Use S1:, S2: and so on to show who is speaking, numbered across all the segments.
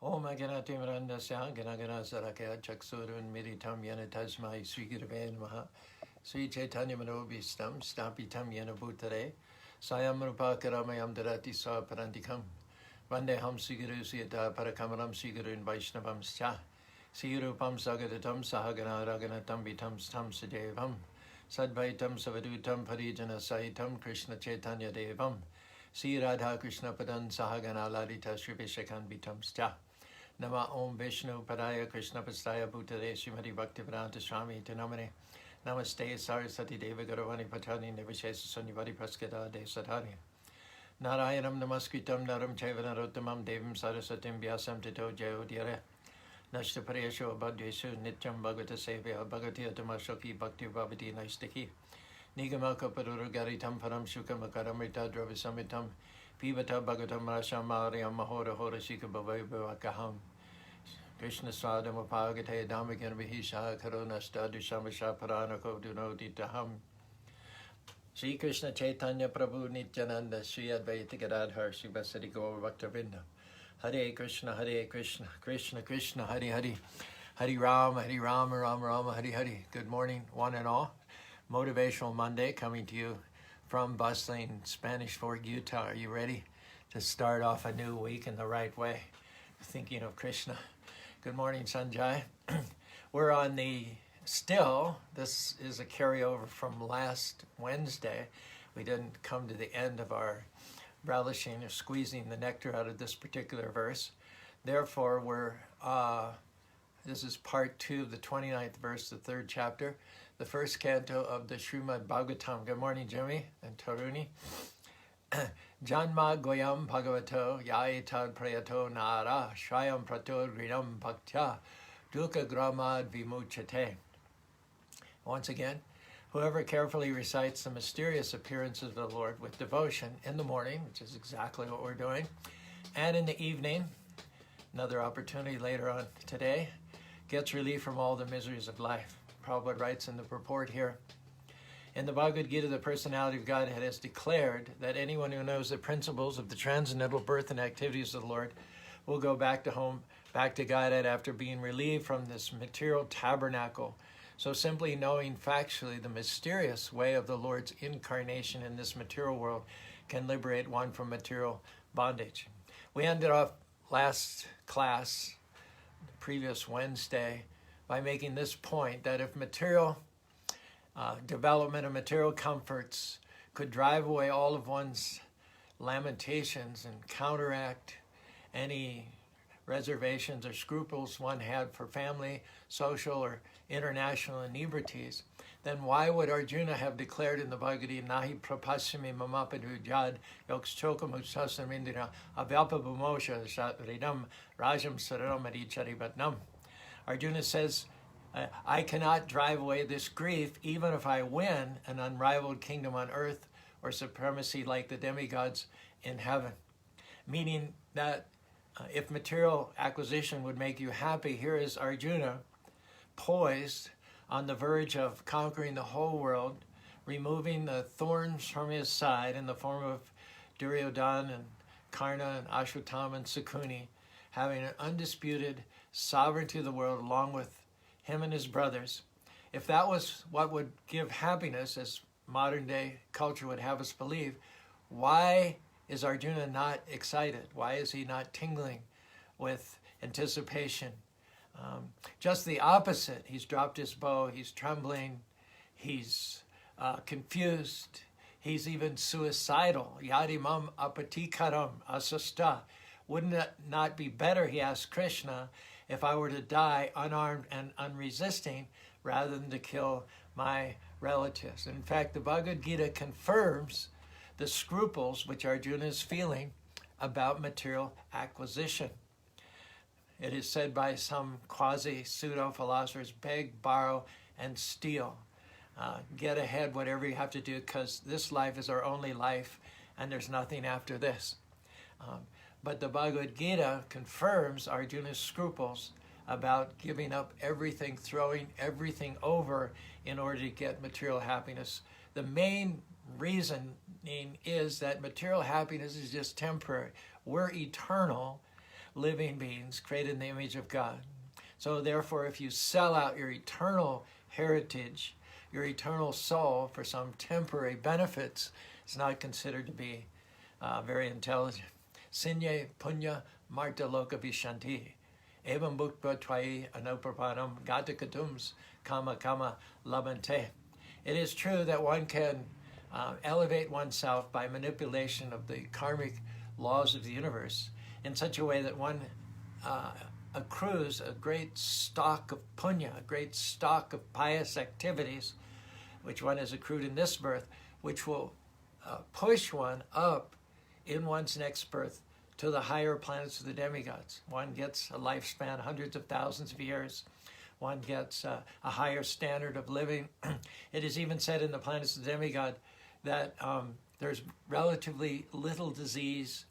S1: Om Aganatimrandasya Ganagana Sarakaya Chaksurun Miritam Yanatajmai Sri Gurave Namaha Sri Chaitanya Manobhistam Stapitam Yanabhutare Sayam Rupakaramayam Darati Sa Parandikam Vandeham Siguru Siyata Parakamaram Sigurun Vaishnavam Scha Sigurupam Sagadatam Sahagana Raganatam Vitam Stam Sadevam Sadvaitam Savadutam Parijana Sahitam Krishna Chaitanya Devam Sri Radha Krishna Padan Sahagana Lalita Sri Vishakan Vitam Scha Nama Om Vishnu Padaya Krishna Pastaya Bhutare Srimati Bhaktivedanta Swami Tinamane Namaste Sarasati Deva Garavani Patani Nivishesa Sanyavadi Praskada De Sadhani Narayanam Namaskritam Naram Chaiva Narottamam Devam Sarasatim Vyasam Tito Jayo Dhyare Nashtapariyasho Abhadyesu Nityam Bhagavata Sevya Bhagavati Atamashoki Bhakti Bhavati Naistaki Nigamaka Padurugaritam Param Shukamakaramrita Dravisamitam Pivata Bhagavatam Rasham Maryam Mahora Hora Shika Bhavakaham Krishna Swadam Apagate Damagan Vihisha Karunasta Dushamasha Paranako Dunoditaham Sri Krishna Chaitanya Prabhu Nityananda Sri Advaita Gadadhar Sri Vasadi Gaur Bhaktavinda Hare Krishna Krishna Krishna Hare Hare Hare Rama Rama Rama Hare Hare. Good morning one and all. Motivational Monday coming to you from bustling Spanish Fort, Utah. Are you ready to start off a new week in the right way? Thinking of Krishna. Good morning, Sanjay. We're on this is a carryover from last Wednesday. We didn't come to the end of our relishing or squeezing the nectar out of this particular verse. Therefore, this is part 2 of the 29th verse, the 3rd chapter, the first canto of the Srimad Bhagavatam. Good morning, Jimmy and Taruni. Janma Goyam Bhagavato Yaitad Prayato Nara Shayam Prato Grinam Bhaktya Dukkha Gramad Vimuchate. Once again, whoever carefully recites the mysterious appearances of the Lord with devotion in the morning, which is exactly what we're doing, and in the evening, another opportunity later on today, gets relief from all the miseries of life. Prabhupada writes in the purport here, in the Bhagavad Gita, the personality of Godhead has declared that anyone who knows the principles of the transcendental birth and activities of the Lord will go back to home, back to Godhead after being relieved from this material tabernacle. So simply knowing factually the mysterious way of the Lord's incarnation in this material world can liberate one from material bondage. We ended off last class, the previous Wednesday, by making this point that if material development and material comforts could drive away all of one's lamentations and counteract any reservations or scruples one had for family, social, or international inebrities, then why would Arjuna have declared in the Bhagavad Gita, Nahi prapasyami mamapadu jad yokschokam utsasamindira avyapabhumosha ridam rajam sararam adicharivatnam. Arjuna says, I cannot drive away this grief even if I win an unrivaled kingdom on earth or supremacy like the demigods in heaven. Meaning that if material acquisition would make you happy, here is Arjuna poised on the verge of conquering the whole world, removing the thorns from his side in the form of Duryodhana and Karna and Ashwatthama and Sakuni, having an undisputed sovereignty of the world along with him and his brothers. If that was what would give happiness, as modern day culture would have us believe, why is Arjuna not excited? Why is he not tingling with anticipation? Just the opposite. He's dropped his bow, he's trembling, he's confused, he's even suicidal. Yadimam apatikaram asasta. Wouldn't it not be better, he asked Krishna, if I were to die unarmed and unresisting rather than to kill my relatives? In fact, the Bhagavad Gita confirms the scruples which Arjuna is feeling about material acquisition. It is said by some quasi-pseudo-philosophers, beg, borrow, and steal. Get ahead, whatever you have to do, because this life is our only life, and there's nothing after this. But the Bhagavad Gita confirms Arjuna's scruples about giving up everything, throwing everything over in order to get material happiness. The main reasoning is that material happiness is just temporary. We're eternal. living beings created in the image of God. So therefore, if you sell out your eternal heritage, your eternal soul for some temporary benefits, it's not considered to be very intelligent. Sinye punya marta loka vishanti. Evam bhukva tvai anuprapanam gata katums kama kama labante. It is true that one can elevate oneself by manipulation of the karmic laws of the universe in such a way that one accrues a great stock of punya, a great stock of pious activities, which one has accrued in this birth, which will push one up in one's next birth to the higher planets of the demigods. One gets a lifespan, hundreds of thousands of years. One gets a higher standard of living. It is even said in the planets of the demigod that there's relatively little disease.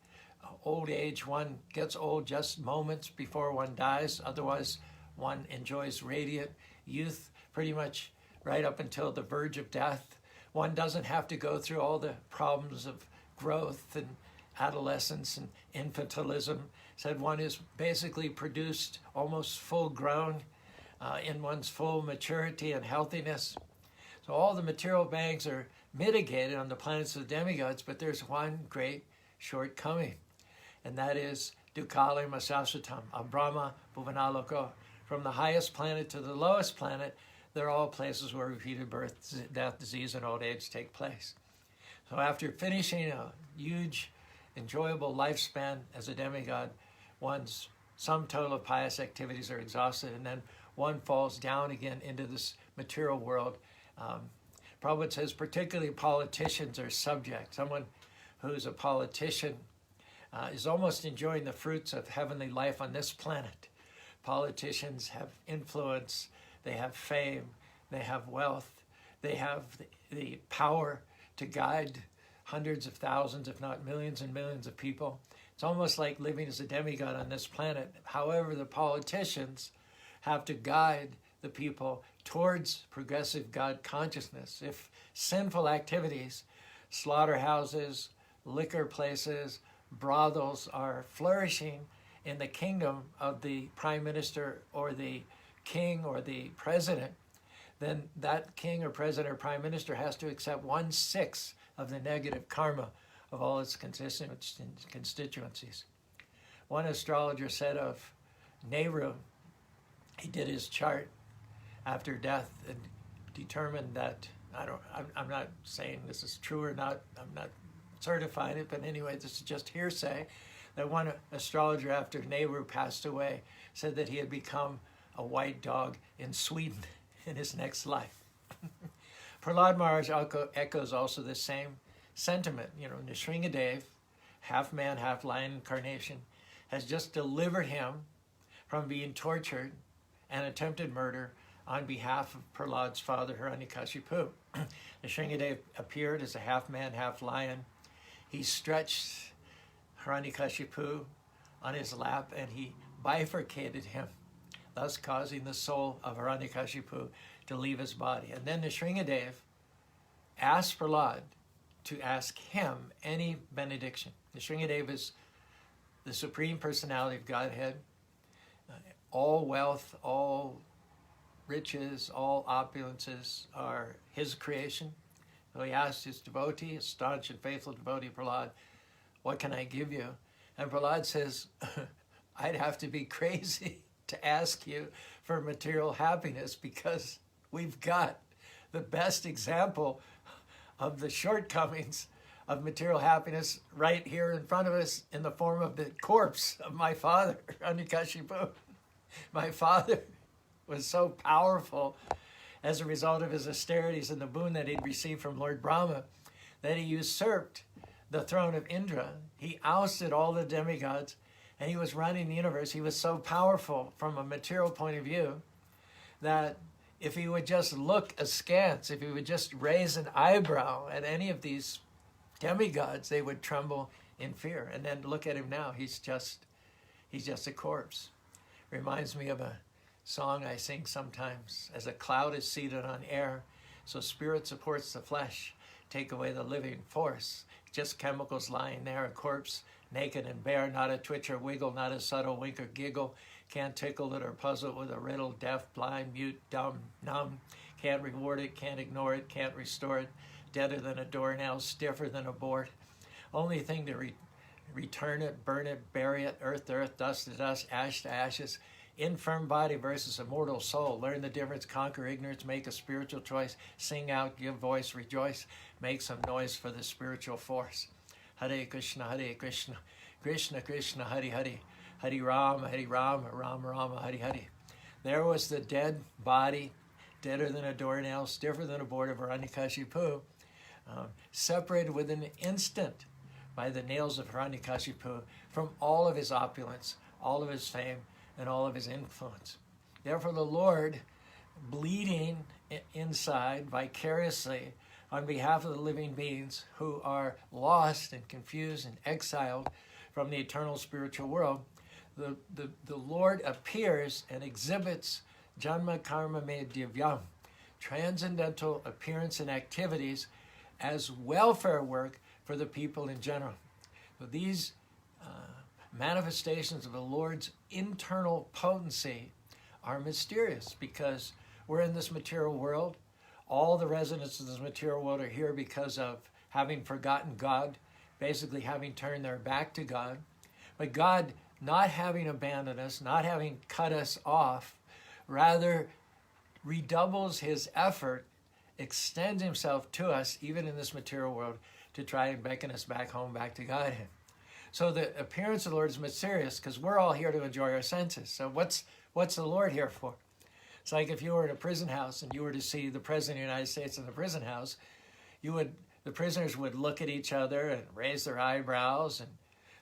S1: Old age, one gets old just moments before one dies. Otherwise, one enjoys radiant youth pretty much right up until the verge of death. One doesn't have to go through all the problems of growth and adolescence and infantilism. Said one is basically produced almost full grown in one's full maturity and healthiness. So all the material bangs are mitigated on the planets of the demigods, but there's one great shortcoming, and that is Dukale Masasutam, Abrahma Bhuvanaloko. From the highest planet to the lowest planet, they're all places where repeated birth, death, disease, and old age take place. So after finishing a huge, enjoyable lifespan as a demigod, one's sum total of pious activities are exhausted, and then one falls down again into this material world. Prabhupada says particularly politicians are subject. Someone who's a politician is almost enjoying the fruits of heavenly life on this planet. Politicians have influence, they have fame, they have wealth, they have the power to guide hundreds of thousands, if not millions and millions of people. It's almost like living as a demigod on this planet. However, the politicians have to guide the people towards progressive God consciousness. If sinful activities, slaughterhouses, liquor places, brothels are flourishing in the kingdom of the prime minister or the king or the president, then that king or president or prime minister has to accept 1/6 of the negative karma of all its constituencies. One astrologer said of Nehru, he did his chart after death and determined that, I'm not saying this is true or not, I'm not certifying it, but anyway, this is just hearsay, that one astrologer after Nehru passed away said that he had become a white dog in Sweden in his next life. Prahlad Maharaj echoes also the same sentiment. Nrsingadev, half man, half lion incarnation, has just delivered him from being tortured and attempted murder on behalf of Prahlad's father, Hiranyakashipu. Nrsingadev appeared as a half man, half lion. He stretched Hiranyakashipu on his lap and he bifurcated him, thus causing the soul of Hiranyakashipu to leave his body. And then Nrsingadev asked Prahlad to ask him any benediction. Nrsingadev is the Supreme Personality of Godhead. All wealth, all riches, all opulences are his creation. So he asked his devotee, his staunch and faithful devotee Prahlad, what can I give you? And Prahlad says, I'd have to be crazy to ask you for material happiness because we've got the best example of the shortcomings of material happiness right here in front of us in the form of the corpse of my father, Hiranyakashipu. My father was so powerful as a result of his austerities and the boon that he'd received from Lord Brahma that he usurped the throne of Indra. He ousted all the demigods and he was running the universe. He was so powerful from a material point of view that if he would just look askance, if he would just raise an eyebrow at any of these demigods, they would tremble in fear. And then look at him now. He's just a corpse. Reminds me of a song I sing sometimes. As a cloud is seated on air, so spirit supports the flesh. Take away the living force. Just chemicals lying there, a corpse naked and bare, not a twitch or wiggle, not a subtle wink or giggle, can't tickle it or puzzle it with a riddle, deaf, blind, mute, dumb, numb, can't reward it, can't ignore it, can't restore it, deader than a doornail, stiffer than a board. Only thing to return it, burn it, bury it, earth to earth, dust to dust, ash to ashes, infirm body versus immortal soul. Learn the difference, conquer ignorance, make a spiritual choice, sing out, give voice, rejoice, make some noise for the spiritual force. Hare Krishna, Krishna Krishna, Hare Hare, Hare Rama, Rama Rama, Hare Hare. There was the dead body, deader than a doornail, stiffer than a board of Hiranyakashipu, separated within an instant by the nails of Hiranyakashipu from all of his opulence, all of his fame, and all of his influence. Therefore, the Lord, bleeding inside vicariously on behalf of the living beings who are lost and confused and exiled from the eternal spiritual world, the Lord appears and exhibits Janma Karma Me Divyam, transcendental appearance and activities as welfare work for the people in general. So these manifestations of the Lord's internal potency are mysterious because we're in this material world. All the residents of this material world are here because of having forgotten God, basically having turned their back to God. But God, not having abandoned us, not having cut us off, rather redoubles his effort, extends himself to us, even in this material world, to try and beckon us back home, back to God. So the appearance of the Lord is mysterious because we're all here to enjoy our senses. So what's the Lord here for? It's like if you were in a prison house and you were to see the President of the United States in the prison house, the prisoners would look at each other and raise their eyebrows and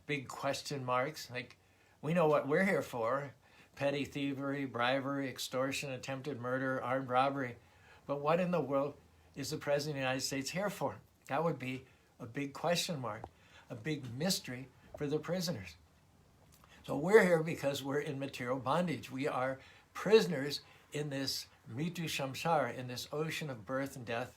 S1: big question marks. Like, we know what we're here for: petty thievery, bribery, extortion, attempted murder, armed robbery. But what in the world is the President of the United States here for? That would be a big question mark, a big mystery for the prisoners. So we're here because we're in material bondage. We are prisoners in this Mritu Shamsara, in this ocean of birth and death,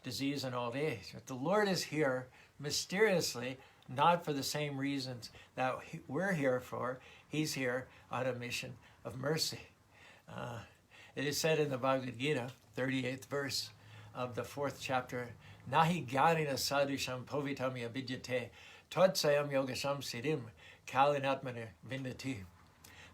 S1: disease and old age. But the Lord is here mysteriously, not for the same reasons that we're here for. He's here on a mission of mercy. It is said in the Bhagavad Gita, 38th verse of the 4th chapter, Nahi gyarina sadhusham povitam yavidyate tvatsayam yogasham siddhim kalinatmane vindati.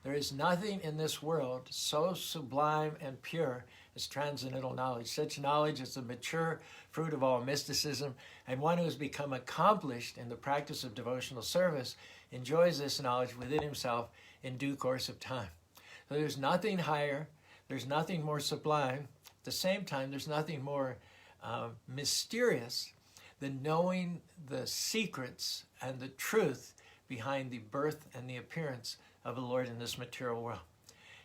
S1: There is nothing in this world so sublime and pure as transcendental knowledge. Such knowledge is the mature fruit of all mysticism, and one who has become accomplished in the practice of devotional service enjoys this knowledge within himself in due course of time. So there's nothing higher, there's nothing more sublime. At the same time, there's nothing more mysterious than knowing the secrets and the truth behind the birth and the appearance of the Lord in this material world.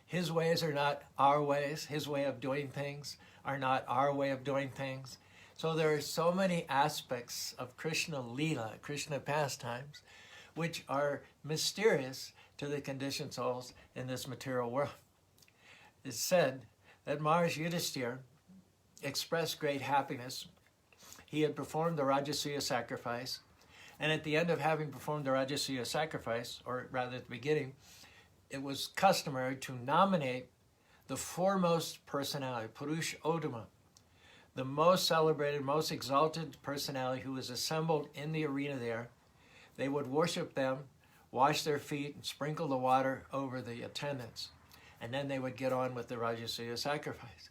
S1: His ways are not our ways. His way of doing things are not our way of doing things. So there are so many aspects of Krishna Leela, Krishna pastimes, which are mysterious to the conditioned souls in this material world. It's said that Maharaj Yudhisthira expressed great happiness. He had performed the Rajasuya sacrifice, and at the end of having performed the Rajasuya sacrifice, or rather at the beginning, it was customary to nominate the foremost personality, Purush Uttama, the most celebrated, most exalted personality who was assembled in the arena there. They would worship them, wash their feet, and sprinkle the water over the attendants, and then they would get on with the Rajasuya sacrifice.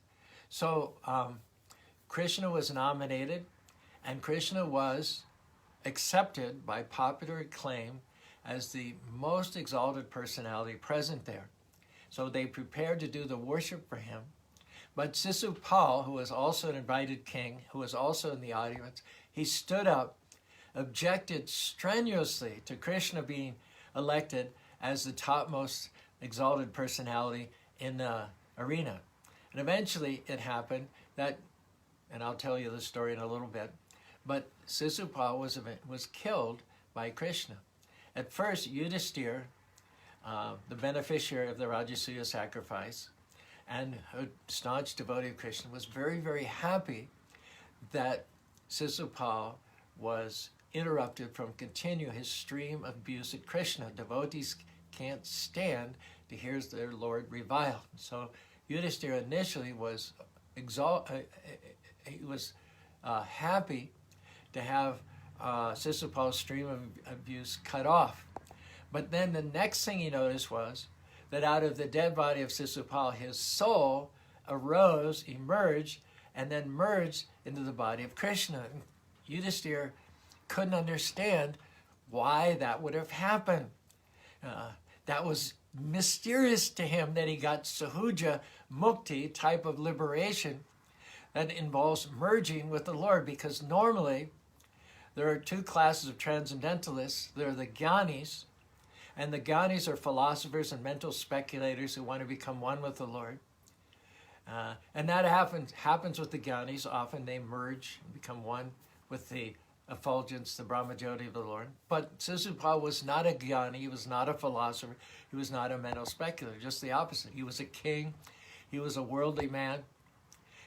S1: So Krishna was nominated, and Krishna was accepted by popular acclaim as the most exalted personality present there. So they prepared to do the worship for him. But Sisupal, who was also an invited king, who was also in the audience, he stood up, objected strenuously to Krishna being elected as the topmost exalted personality in the arena. And eventually it happened that, and I'll tell you the story in a little bit, but Sisupal was killed by Krishna. At first, Yudhisthira, the beneficiary of the Rajasuya sacrifice, and a staunch devotee of Krishna, was very, very happy that Sisupal was interrupted from continue his stream of abuse at Krishna. Devotees can't stand to hear their Lord reviled. So Yudhishthira initially was he was happy to have Sisupal's stream of abuse cut off. But then the next thing he noticed was that out of the dead body of Sisupal, his soul arose, emerged, and then merged into the body of Krishna. And Yudhishthira couldn't understand why that would have happened. That was mysterious to him, that he got sahuja mukti type of liberation that involves merging with the Lord, because normally there are two classes of transcendentalists. There are the jnanis, and the jnanis are philosophers and mental speculators who want to become one with the Lord. And that happens with the jnanis. Often they merge and become one with the effulgence, the Brahmajyoti of the Lord. But Sisupal was not a jnani, he was not a philosopher, he was not a mental speculator, just the opposite. He was a king, he was a worldly man,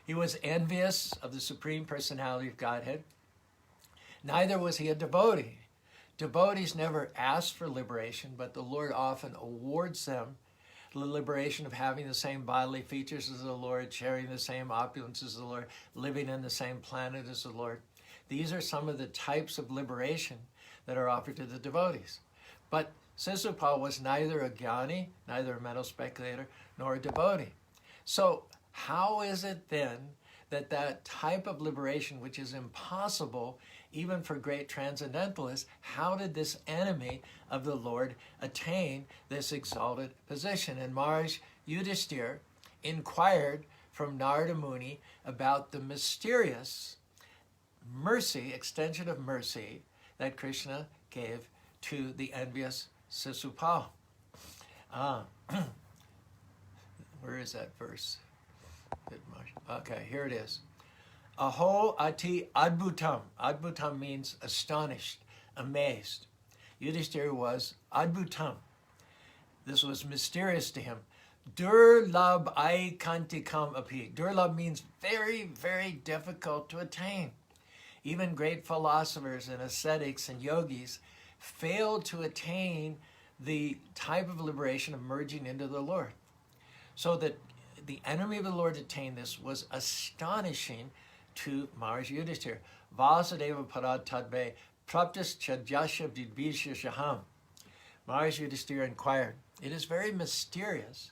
S1: he was envious of the Supreme Personality of Godhead. Neither was he a devotee. Devotees never ask for liberation, but the Lord often awards them the liberation of having the same bodily features as the Lord, sharing the same opulence as the Lord, living in the same planet as the Lord. These are some of the types of liberation that are offered to the devotees. But Sisupal was neither a jnani, neither a mental speculator, nor a devotee. So how is it then that that type of liberation, which is impossible even for great transcendentalists, how did this enemy of the Lord attain this exalted position? And Maharaj Yudhishthira inquired from Narada Muni about the mysterious mercy, extension of mercy that Krishna gave to the envious Sisupal. Where is that verse? Okay, here it is. Aho ati adbhutam. Adbhutam means astonished, amazed. Yudhishthira was adbhutam. This was mysterious to him. Durlabh aikantikam api. Durlabh means very, very difficult to attain. Even great philosophers and ascetics and yogis failed to attain the type of liberation of merging into the Lord. So that the enemy of the Lord attained this was astonishing to Maharaj Yudhishthira. Vasudeva parad tadbe praptas chadyasha vidvishashaham. Maharaj Yudhishthira inquired, it is very mysterious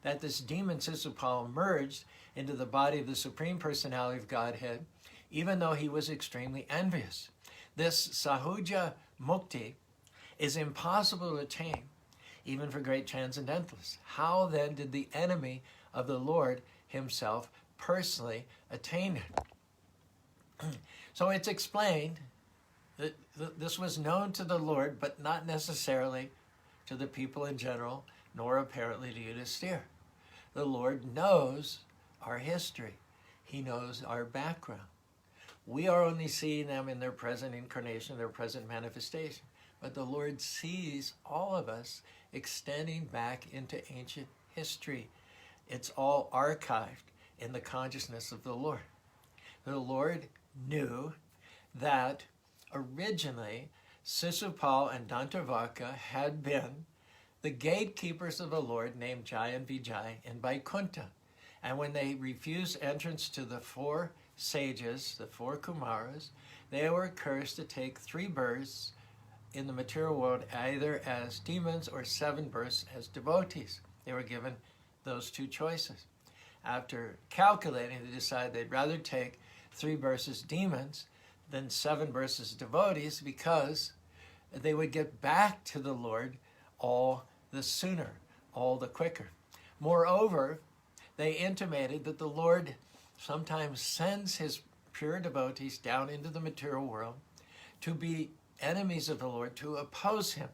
S1: that this demon Sisupal merged into the body of the Supreme Personality of Godhead, even though he was extremely envious. This sahuja mukti is impossible to attain, even for great transcendentalists. How then did the enemy of the Lord himself personally attain it? So it's explained that this was known to the Lord, but not necessarily to the people in general, nor apparently to Yudhishthira. The Lord knows our history. He knows our background. We are only seeing them in their present incarnation, their present manifestation. But the Lord sees all of us extending back into ancient history. It's all archived in the consciousness of the Lord. The Lord knew that originally Sisupal and Dantavaka had been the gatekeepers of the Lord named Jai and Vijay in Vaikuntha. And when they refused entrance to the four sages, the four Kumaras, they were cursed to take 3 births in the material world, either as demons or 7 births as devotees. They were given those 2 choices. After calculating, they decided they'd rather take 3 births as demons than 7 births as devotees, because they would get back to the Lord all the sooner, all the quicker. Moreover, they intimated that the Lord sometimes sends his pure devotees down into the material world to be enemies of the Lord, to oppose him.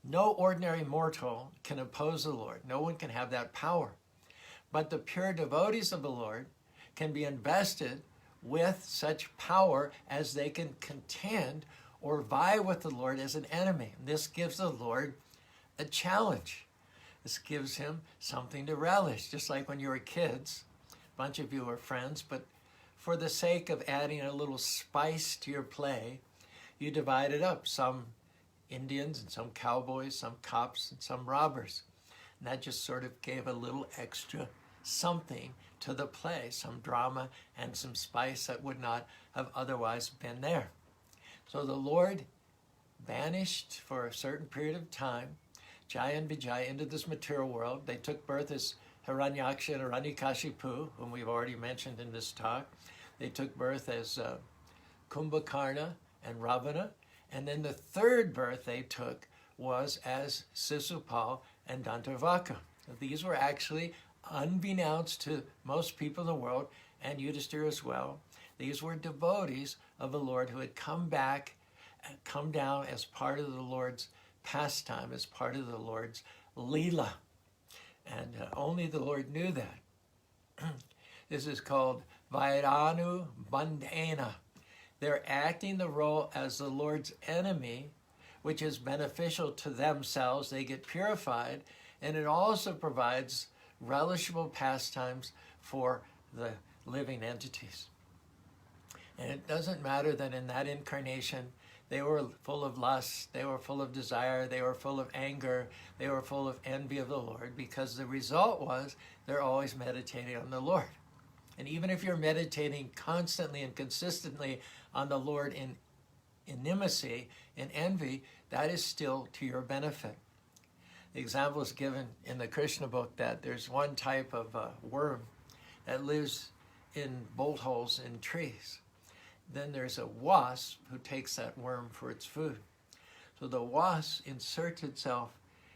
S1: No ordinary mortal can oppose the Lord. No one can have that power. But the pure devotees of the Lord can be invested with such power as they can contend or vie with the Lord as an enemy. This gives the Lord a challenge. This gives him something to relish, just like when you were kids. A bunch of you were friends, but for the sake of adding a little spice to your play, you divided up some Indians and some cowboys, some cops and some robbers. And that just sort of gave a little extra something to the play, some drama and some spice that would not have otherwise been there. So the Lord banished for a certain period of time Jaya and Vijaya into this material world. They took birth as Hiranyaksha and Hiranyakashipu, whom we've already mentioned in this talk. They took birth as Kumbhakarna and Ravana. And then the third birth they took was as Sisupal and Dantarvaka. These were actually, unbeknownst to most people in the world, and Yudhishthira as well, these were devotees of the Lord who had come down as part of the Lord's pastime, as part of the Lord's Leela. And only the Lord knew that. This is called Vairanu Bandhena. They're acting the role as the Lord's enemy, which is beneficial to themselves. They get purified, and it also provides relishable pastimes for the living entities. And it doesn't matter that in that incarnation, they were full of lust, they were full of desire, they were full of anger, they were full of envy of the Lord, because the result was they're always meditating on the Lord. And even if you're meditating constantly and consistently on the Lord in intimacy, in envy, that is still to your benefit. The example is given in the Krishna book that there's one type of worm that lives in bolt holes in trees. Then there's a wasp who takes that worm for its food. So the wasp inserts itself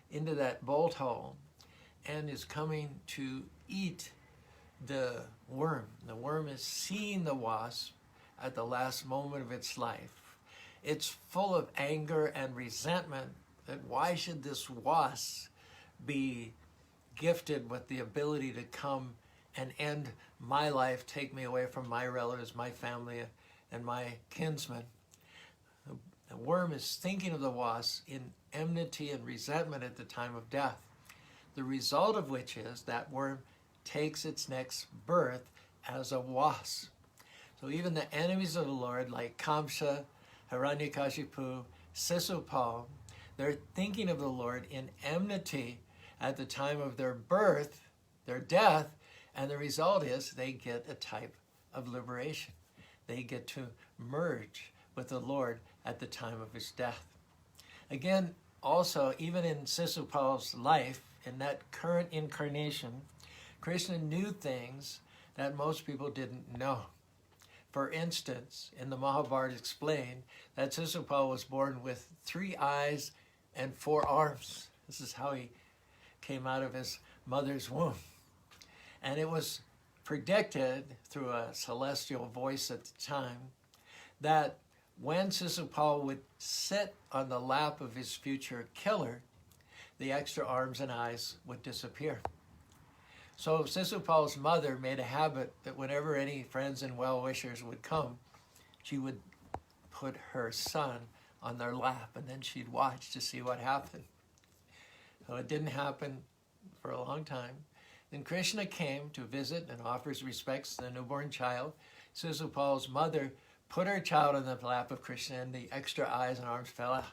S1: into that bolt hole and is coming to eat the worm. The worm is seeing the wasp at the last moment of its life. It's full of anger and resentment that why should this wasp be gifted with the ability to come and end my life, take me away from my relatives, my family, and my kinsmen. The worm is thinking of the wasp in enmity and resentment at the time of death. The result of which is that worm takes its next birth as a wasp. So even the enemies of the Lord, like Kamsa, Hiranyakashipu, Sisupal, they're thinking of the Lord in enmity at the time of their birth, their death, and the result is they get a type of liberation. They get to merge with the Lord at the time of his death. Again, also, even in Sisupal's life, in that current incarnation, Krishna knew things that most people didn't know. For instance, in the Mahabharata explained that Sisupal was born with 3 eyes and 4 arms. This is how he came out of his mother's womb. And it was predicted through a celestial voice at the time that when Sisupal would sit on the lap of his future killer, the extra arms and eyes would disappear. So Sisupal's mother made a habit that whenever any friends and well-wishers would come, she would put her son on their lap, and then she'd watch to see what happened. So it didn't happen for a long time. Then Krishna came to visit and offer his respects to the newborn child. Sisupal's mother put her child on the lap of Krishna, and the extra eyes and arms fell out.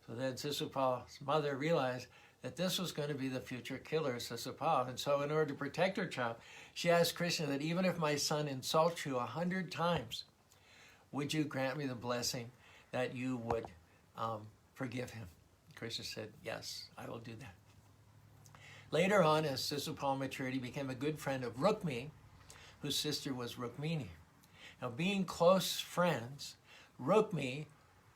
S1: So then Sisupal's mother realized that this was going to be the future killer, Sisupal. And so in order to protect her child, she asked Krishna that even if my son insults you 100 times, would you grant me the blessing that you would forgive him? Krishna said, yes, I will do that. Later on, as Sisupal matured, he became a good friend of Rukmi, whose sister was Rukmini. Now, being close friends, Rukmi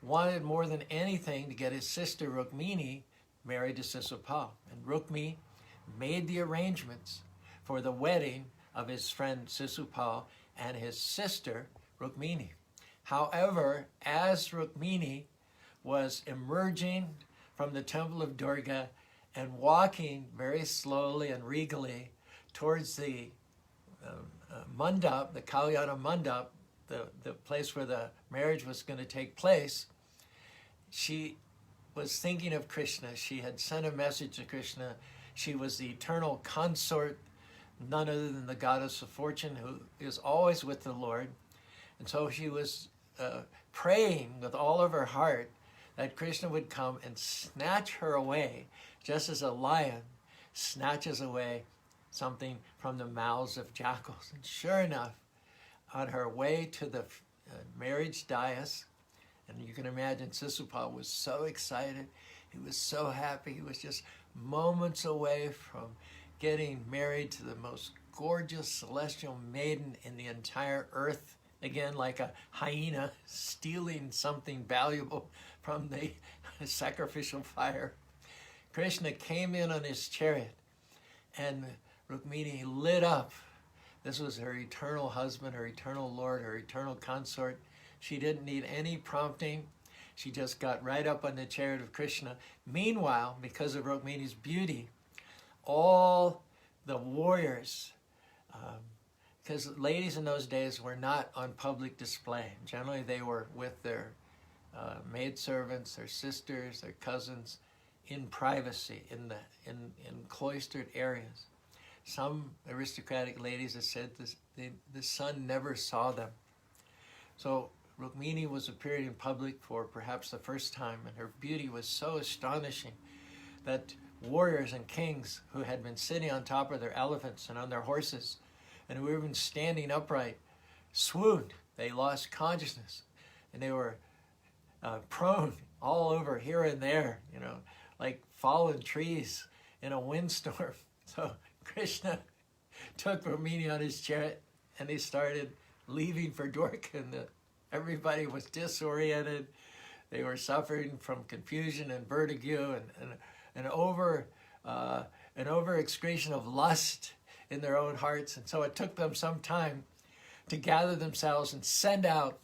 S1: wanted more than anything to get his sister Rukmini married to Sisupal. And Rukmi made the arrangements for the wedding of his friend Sisupal and his sister Rukmini. However, as Rukmini was emerging from the temple of Durga and walking very slowly and regally towards the mandap, the Kalyana mandap, the place where the marriage was going to take place, she was thinking of Krishna. She had sent a message to Krishna. She was the eternal consort, none other than the goddess of fortune, who is always with the Lord. And so she was praying with all of her heart that Krishna would come and snatch her away, just as a lion snatches away something from the mouths of jackals. And sure enough, on her way to the marriage dais, and you can imagine Sisupal was so excited, he was so happy, he was just moments away from getting married to the most gorgeous celestial maiden in the entire earth, again like a hyena stealing something valuable from the sacrificial fire. Krishna came in on his chariot, and Rukmini lit up. This was her eternal husband, her eternal Lord, her eternal consort. She didn't need any prompting. She just got right up on the chariot of Krishna. Meanwhile, because of Rukmini's beauty, all the warriors, because ladies in those days were not on public display. Generally, they were with their maidservants, their sisters, their cousins, in privacy, in cloistered areas. Some aristocratic ladies have said the sun never saw them. So Rukmini was appearing in public for perhaps the first time, and her beauty was so astonishing that warriors and kings who had been sitting on top of their elephants and on their horses, and who were even standing upright, swooned. They lost consciousness, and they were prone all over here and there, like fallen trees in a windstorm. So Krishna took Rukmini on his chariot, and they started leaving for Dwarka, and everybody was disoriented. They were suffering from confusion and vertigo and over excretion of lust in their own hearts. And so it took them some time to gather themselves and send out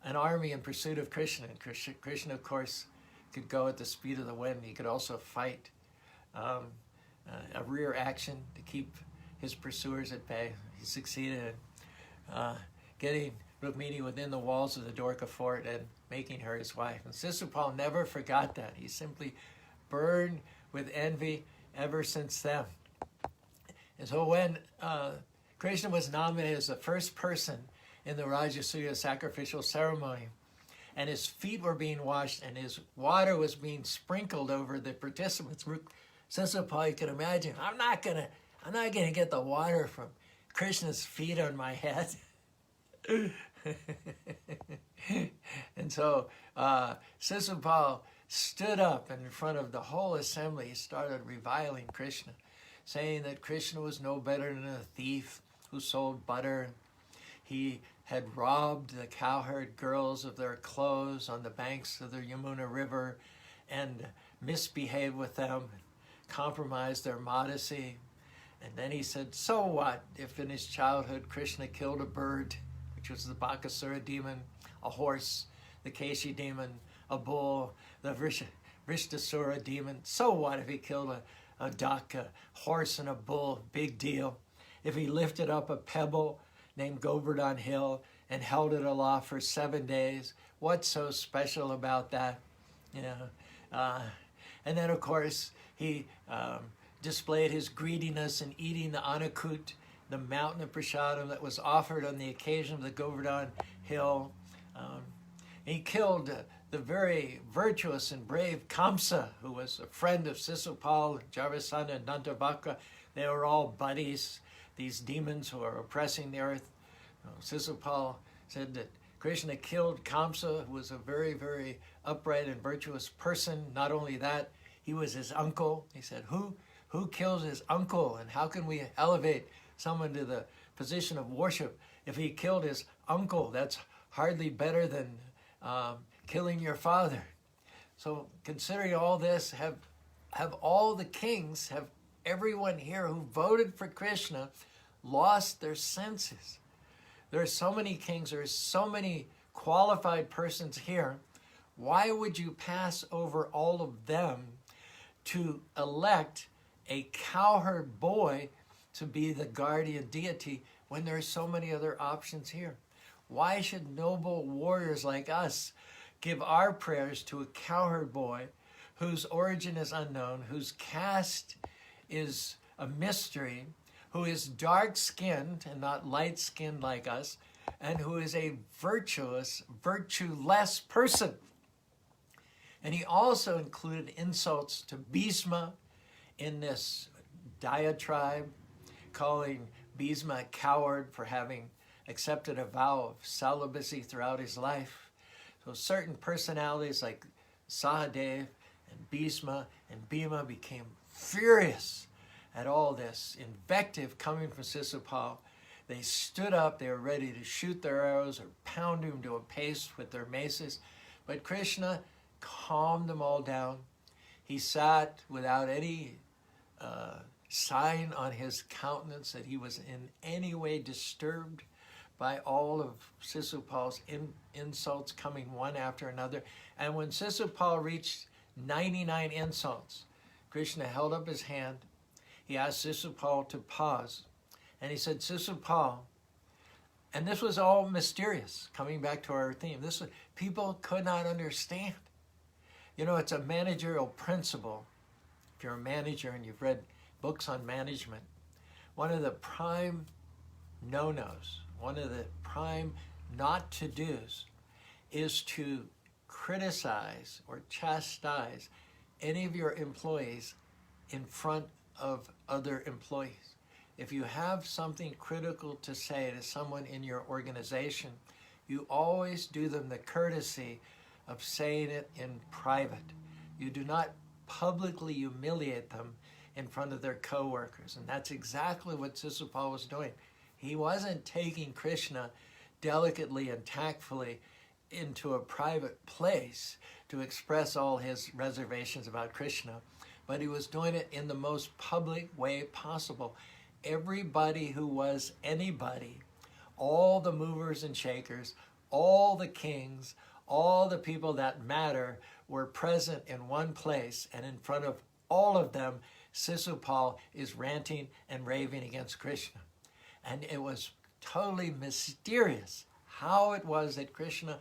S1: an army in pursuit of Krishna. And Krishna, of course, could go at the speed of the wind. He could also fight a rear action to keep his pursuers at bay. He succeeded in getting Rukmini within the walls of the Dwarka fort and making her his wife. And Sisupal never forgot that. He simply burned with envy ever since then. And so when Krishna was nominated as the first person in the Rajasuya sacrificial ceremony, and his feet were being washed and his water was being sprinkled over the participants, Sisupal, you can imagine, I'm not gonna get the water from Krishna's feet on my head. And so Sisupal stood up, and in front of the whole assembly, he started reviling Krishna, saying that Krishna was no better than a thief who sold butter. He had robbed the cowherd girls of their clothes on the banks of the Yamuna River and misbehaved with them, compromised their modesty. And then he said, so what if in his childhood Krishna killed a bird, which was the Bakasura demon, a horse, the Keshi demon, a bull, the Vrishtasura demon? So what if he killed a duck, a horse, and a bull? Big deal. If he lifted up a pebble named Govardhan Hill and held it aloft for 7 days, what's so special about that? And then, of course, he displayed his greediness in eating the Anakut, the mountain of prasadam that was offered on the occasion of the Govardhan Hill. He killed the very virtuous and brave Kamsa, who was a friend of Sisupal, Jarvasana, and Dantavakra. They were all buddies, these demons who are oppressing the earth. Sisupal said that Krishna killed Kamsa, who was a very, very upright and virtuous person. Not only that, he was his uncle. He said, who kills his uncle, and how can we elevate someone to the position of worship if he killed his uncle? That's hardly better than killing your father. So considering all this, have all the kings, have everyone here who voted for Krishna lost their senses? There are so many kings, there are so many qualified persons here. Why would you pass over all of them to elect a cowherd boy to be the guardian deity when there are so many other options here? Why should noble warriors like us give our prayers to a cowherd boy whose origin is unknown, whose caste is a mystery, who is dark-skinned and not light-skinned like us, and who is a virtueless person. And he also included insults to Bhisma in this diatribe, calling Bhisma a coward for having accepted a vow of celibacy throughout his life. So certain personalities like Sahadev and Bhisma and Bhima became furious at all this invective coming from Sisupal. They stood up, they were ready to shoot their arrows or pound him to a paste with their maces. But Krishna calmed them all down. He sat without any sign on his countenance that he was in any way disturbed by all of Sisupal's insults coming one after another. And when Sisupal reached 99 insults, Krishna held up his hand. He asked Sisupal to pause. And he said, Sisupal, and this was all mysterious, coming back to our theme. This was, people could not understand. You know, it's a managerial principle. If you're a manager and you've read books on management, one of the prime no-nos, one of the prime not-to-dos is to criticize or chastise any of your employees in front of other employees. If you have something critical to say to someone in your organization, you always do them the courtesy of saying it in private. You do not publicly humiliate them in front of their co-workers. And that's exactly what Sisupal was doing. He wasn't taking Krishna delicately and tactfully into a private place to express all his reservations about Krishna, but he was doing it in the most public way possible. Everybody who was anybody, all the movers and shakers, all the kings, all the people that matter were present in one place, and in front of all of them, Sisupal is ranting and raving against Krishna. And it was totally mysterious how it was that Krishna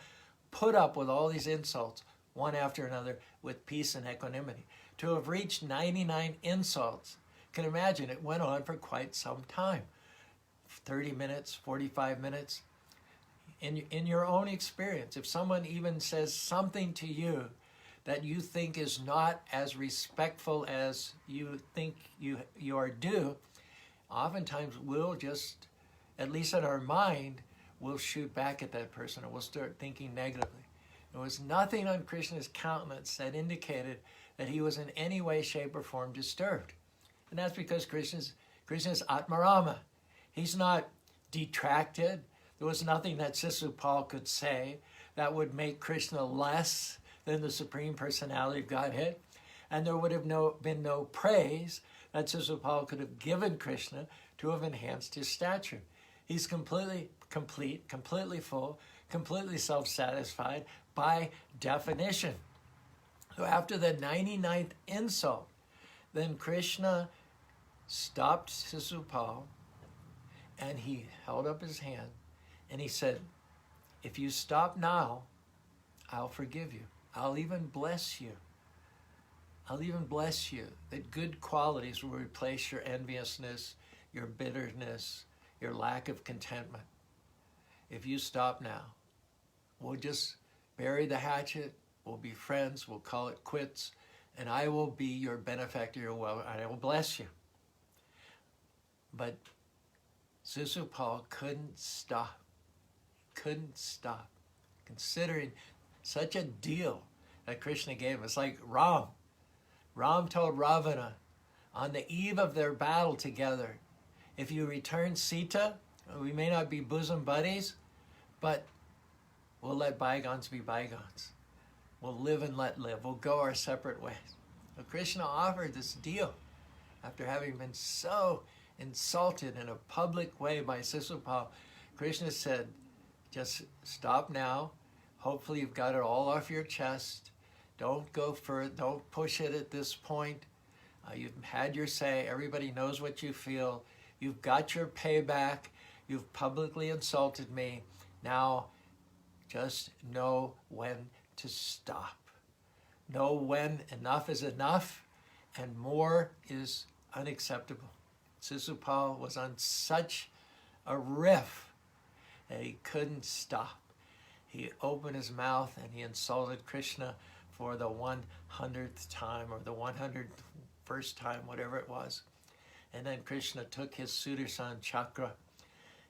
S1: put up with all these insults, one after another, with peace and equanimity. To have reached 99 insults, you can imagine it went on for quite some time. 30 minutes, 45 minutes. In your own experience, if someone even says something to you that you think is not as respectful as you think you are due, oftentimes we'll just, at least in our mind, we'll shoot back at that person, or we'll start thinking negatively. There was nothing on Krishna's countenance that indicated that he was in any way, shape, or form disturbed. And that's because Krishna's Atmarama. He's not detracted. There was nothing that Sisupal could say that would make Krishna less than the Supreme Personality of Godhead. And there would have been no praise that Sisupal could have given Krishna to have enhanced his stature. He's completely complete, completely full, completely self-satisfied by definition. So after the 99th insult, then Krishna stopped Sisupal and he held up his hand and he said, if you stop now, I'll forgive you. I'll even bless you. I'll even bless you that good qualities will replace your enviousness, your bitterness, your lack of contentment. If you stop now, we'll just bury the hatchet, we'll be friends, we'll call it quits, and I will be your benefactor, and I will bless you. But Sisupal couldn't stop, considering such a deal that Krishna gave him. It's like Ram. Ram told Ravana on the eve of their battle together, if you return Sita, we may not be bosom buddies, but we'll let bygones be bygones. We'll live and let live. We'll go our separate ways. So Krishna offered this deal after having been so insulted in a public way by Sisupal. Krishna said, just stop now. Hopefully you've got it all off your chest. Don't go further. Don't push it at this point. You've had your say. Everybody knows what you feel. You've got your payback. You've publicly insulted me. Now, just know when to stop. Know when enough is enough and more is unacceptable. Sisupal was on such a riff that he couldn't stop. He opened his mouth and he insulted Krishna for the 100th time or the 101st time, whatever it was. And then Krishna took his Sudarshan chakra,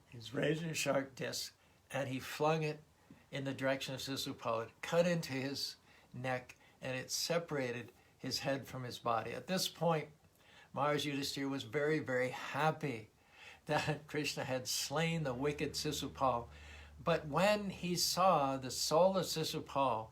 S1: his razor-sharp disc, and he flung it in the direction of Sisupal. It cut into his neck and it separated his head from his body. At this point, Maharaj Yudhishthira was very, very happy that Krishna had slain the wicked Sisupal. But when he saw the soul of Sisupal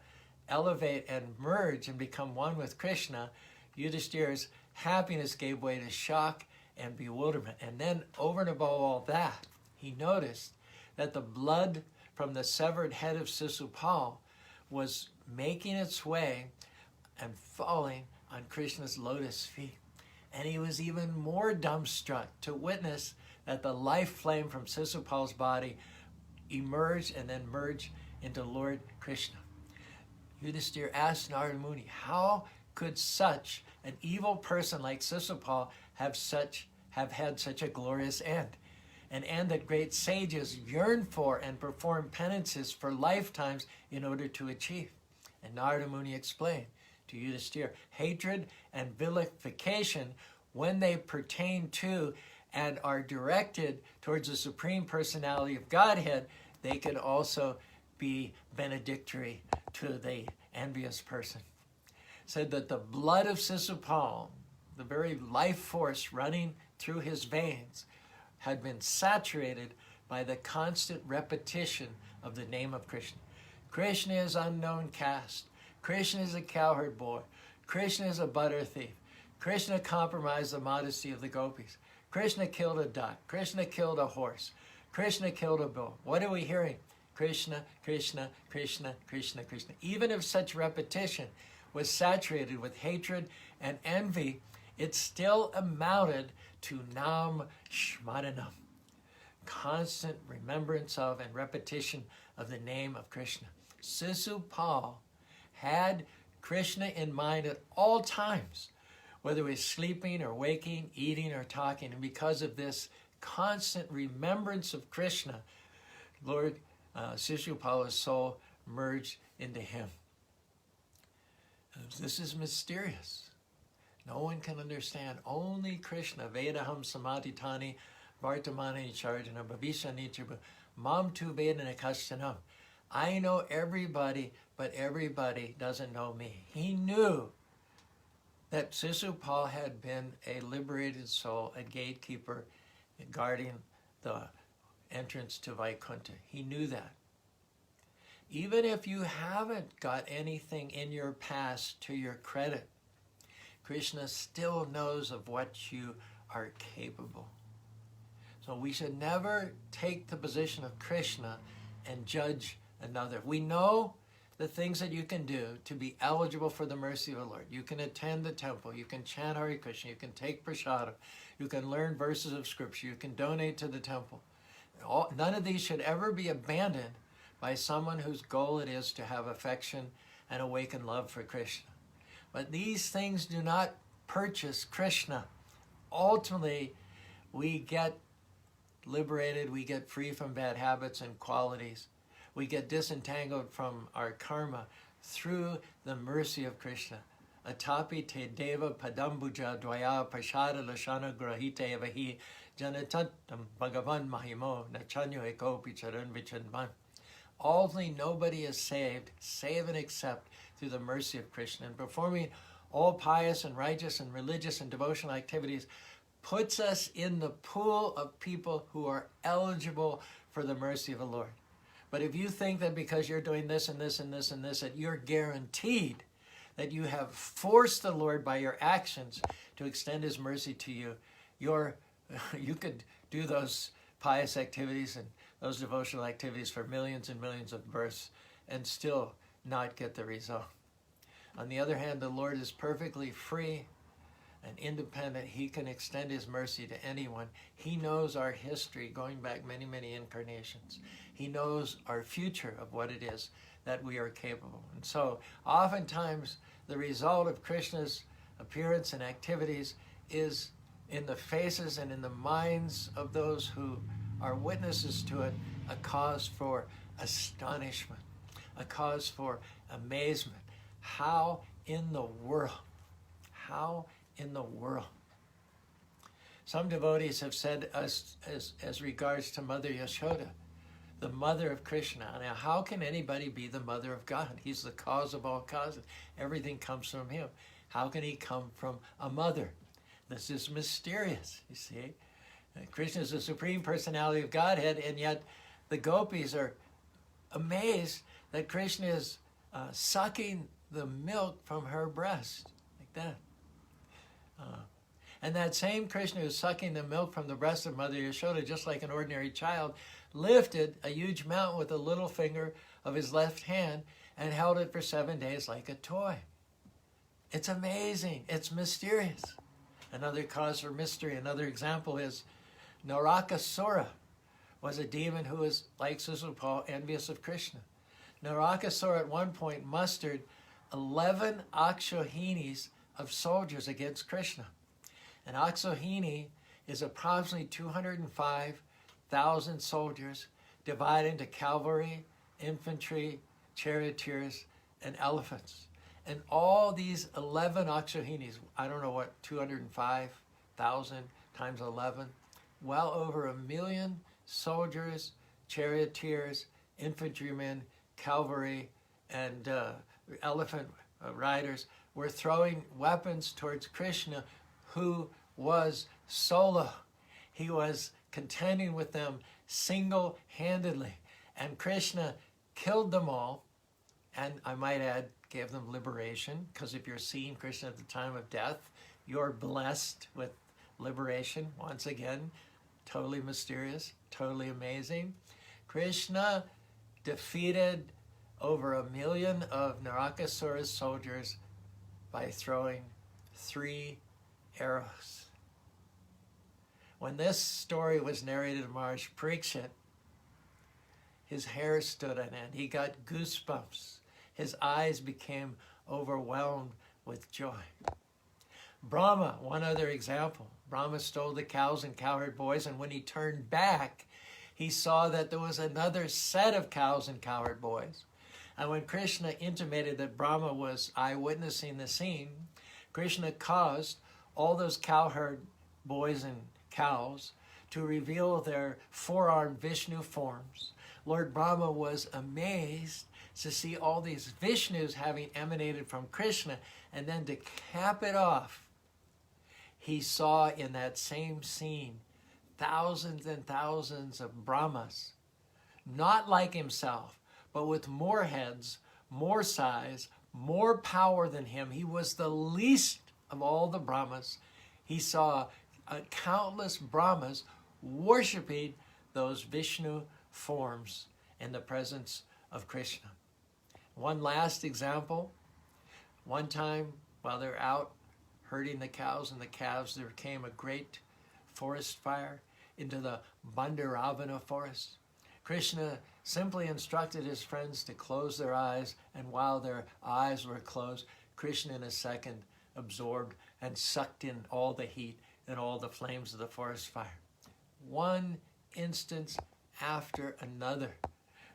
S1: elevate and merge and become one with Krishna, Yudhishthira's happiness gave way to shock and bewilderment. And then over and above all that, he noticed that the blood from the severed head of Sisupal was making its way and falling on Krishna's lotus feet. And he was even more dumbstruck to witness that the life flame from Sisupal's body emerged and then merged into Lord Krishna. Yudhishthira asked Narada Muni, how could such an evil person like Sisupal have had such a glorious end? An end that great sages yearn for and perform penances for lifetimes in order to achieve. And Narada Muni explained to Yudhishthira, hatred and vilification, when they pertain to and are directed towards the Supreme Personality of Godhead, they can also be benedictory to the envious person. Said that the blood of Sisupal, the very life force running through his veins, had been saturated by the constant repetition of the name of Krishna. Krishna is unknown caste. Krishna is a cowherd boy. Krishna is a butter thief. Krishna compromised the modesty of the gopis. Krishna killed a duck. Krishna killed a horse. Krishna killed a bull. What are we hearing? Krishna, Krishna, Krishna, Krishna, Krishna. Even if such repetition was saturated with hatred and envy, it still amounted to Nam Shmaranam, constant remembrance of and repetition of the name of Krishna. Sisupal had Krishna in mind at all times, whether he was sleeping or waking, eating or talking. And because of this constant remembrance of Krishna, Lord Sisupal's soul merged into him. This is mysterious. No one can understand. Only Krishna. Vedaham samadhitani vartamani charjana bhavishani chibu mam tu vedana kashtanam. I know everybody, but everybody doesn't know me. He knew that Sisupal had been a liberated soul, a gatekeeper, guarding the entrance to Vaikuntha. He knew that. Even if you haven't got anything in your past to your credit, Krishna still knows of what you are capable. So we should never take the position of Krishna and judge another. We know the things that you can do to be eligible for the mercy of the Lord. You can attend the temple, you can chant Hare Krishna, you can take prasadam, you can learn verses of scripture, you can donate to the temple. None of these should ever be abandoned by someone whose goal it is to have affection and awaken love for Krishna. But these things do not purchase Krishna. Ultimately, we get liberated, we get free from bad habits and qualities. We get disentangled from our karma through the mercy of Krishna. Atapi te deva padambuja dvaya prashada lashana grahite avahi janatantam bhagavan mahimo nachanyo ekopi charan vichanvan. Ultimately, nobody is saved, save and except through the mercy of Krishna. And performing all pious and righteous and religious and devotional activities puts us in the pool of people who are eligible for the mercy of the Lord. But if you think that because you're doing this and this and this and this, that you're guaranteed, that you have forced the Lord by your actions to extend his mercy to you, you could do those pious activities and those devotional activities for millions and millions of births and still not get the result. On the other hand, the Lord is perfectly free and independent. He can extend his mercy to anyone. He knows our history going back many, many incarnations. He knows our future of what it is that we are capable. And so oftentimes the result of Krishna's appearance and activities is in the faces and in the minds of those who are witnesses to it, a cause for astonishment, a cause for amazement. How in the world? How in the world? Some devotees have said as regards to Mother Yashoda, the mother of Krishna. Now, how can anybody be the mother of God? He's the cause of all causes. Everything comes from him. How can he come from a mother? This is mysterious, you see. Krishna is the Supreme Personality of Godhead, and yet the gopis are amazed that Krishna is sucking the milk from her breast, like that. And that same Krishna who's sucking the milk from the breast of Mother Yashoda, just like an ordinary child, lifted a huge mountain with the little finger of his left hand and held it for 7 days like a toy. It's amazing. It's mysterious. Another cause for mystery, another example is Narakasura was a demon who was, like Susupal, envious of Krishna. Narakasura at one point mustered 11 Akshohinis of soldiers against Krishna. An Akshohini is approximately 205,000 soldiers divided into cavalry, infantry, charioteers, and elephants. And all these 11 Akshohinis, I don't know what, 205,000 times 11, well over 1 million soldiers, charioteers, infantrymen, cavalry, and elephant riders were throwing weapons towards Krishna, who was solo. He was contending with them single-handedly. And Krishna killed them all, and I might add, gave them liberation, because if you're seeing Krishna at the time of death, you're blessed with liberation. Once again, totally mysterious, totally amazing. Krishna defeated over 1 million of Narakasura's soldiers by throwing 3 arrows. When this story was narrated to Maharaj Parikshit, his hair stood on end. He got goosebumps. His eyes became overwhelmed with joy. Brahma, one other example. Brahma stole the cows and cowherd boys, and when he turned back, he saw that there was another set of cows and cowherd boys. And when Krishna intimated that Brahma was eyewitnessing the scene, Krishna caused all those cowherd boys and cows to reveal their four-armed Vishnu forms. Lord Brahma was amazed to see all these Vishnus having emanated from Krishna, and then to cap it off, he saw in that same scene thousands and thousands of Brahmas, not like himself, but with more heads, more size, more power than him. He was the least of all the Brahmas. He saw countless Brahmas worshiping those Vishnu forms in the presence of Krishna. One last example. One time, while they're out herding the cows and the calves, there came a great forest fire into the Bandaravana forest. Krishna simply instructed his friends to close their eyes, and while their eyes were closed, Krishna in a second absorbed and sucked in all the heat and all the flames of the forest fire. One instance after another.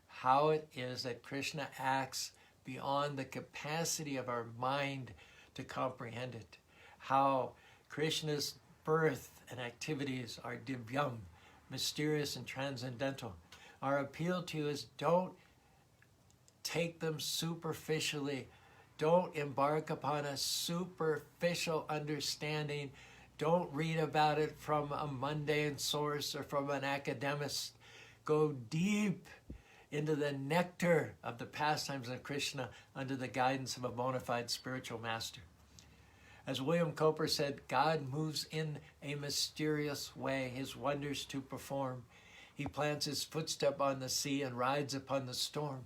S1: How it is that Krishna acts beyond the capacity of our mind to comprehend it. How Krishna's birth and activities are divyam, mysterious and transcendental. Our appeal to you is don't take them superficially. Don't embark upon a superficial understanding. Don't read about it from a mundane source or from an academist. Go deep into the nectar of the pastimes of Krishna under the guidance of a bona fide spiritual master. As William Cowper said, God moves in a mysterious way, his wonders to perform. He plants his footstep on the sea and rides upon the storm.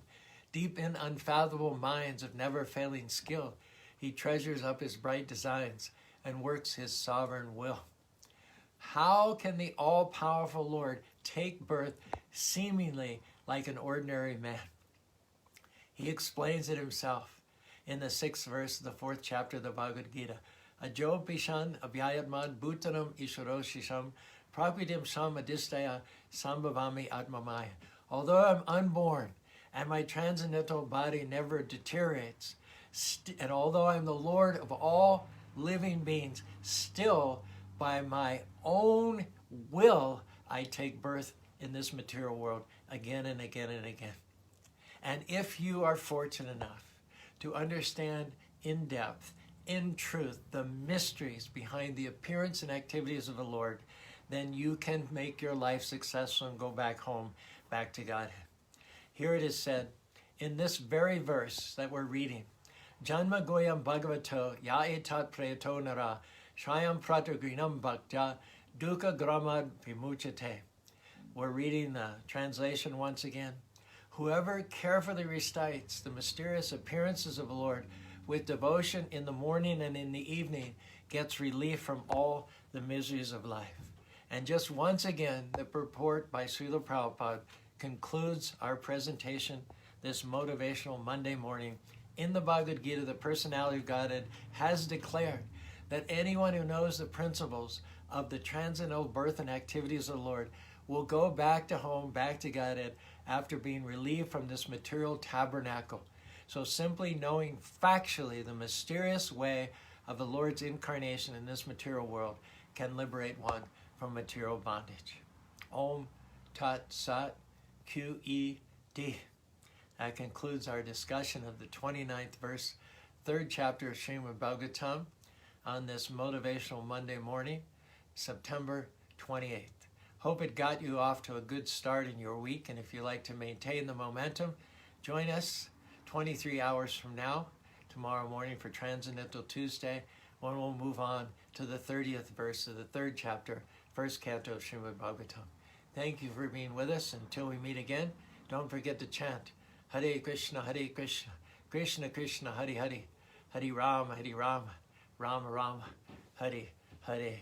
S1: Deep in unfathomable minds of never-failing skill, he treasures up his bright designs and works his sovereign will. How can the all-powerful Lord take birth seemingly like an ordinary man? He explains it himself in the 6th verse of the 4th chapter of the Bhagavad Gita. Ajo pishan abhyayatmad bhutanam isharo shisham Prakritim samadistaya sambhavami atmamaya. Although I'm unborn and my transcendental body never deteriorates, and although I'm the Lord of all living beings, still by my own will I take birth in this material world again and again and again. And if you are fortunate enough to understand in depth, in truth, the mysteries behind the appearance and activities of the Lord, then you can make your life successful and go back home, back to Godhead. Here it is said in this very verse that we're reading, Janma goyam bhagavato ya etat preyato nara shayam pratagrinam bhaktya dukkha gramad vimuchate. We're reading the translation once again. Whoever carefully recites the mysterious appearances of the Lord with devotion in the morning and in the evening gets relief from all the miseries of life. And just once again, the purport by Srila Prabhupada concludes our presentation this motivational Monday morning. In the Bhagavad Gita, the personality of Godhead has declared that anyone who knows the principles of the transcendental birth and activities of the Lord will go back to home, back to Godhead, after being relieved from this material tabernacle. So simply knowing factually the mysterious way of the Lord's incarnation in this material world can liberate one from material bondage. Om Tat Sat Q-E-D. That concludes our discussion of the 29th verse, 3rd chapter of Srimad Bhagavatam on this motivational Monday morning, September 28th. Hope it got you off to a good start in your week, and if you like to maintain the momentum, join us 23 hours from now, tomorrow morning for Transcendental Tuesday, when we'll move on to the 30th verse of the 3rd chapter, 1st canto of Srimad Bhagavatam. Thank you for being with us. Until we meet again, don't forget to chant Hare Krishna, Krishna Krishna, Hare Hare, Hare Rama, Rama Rama, Hare Hare.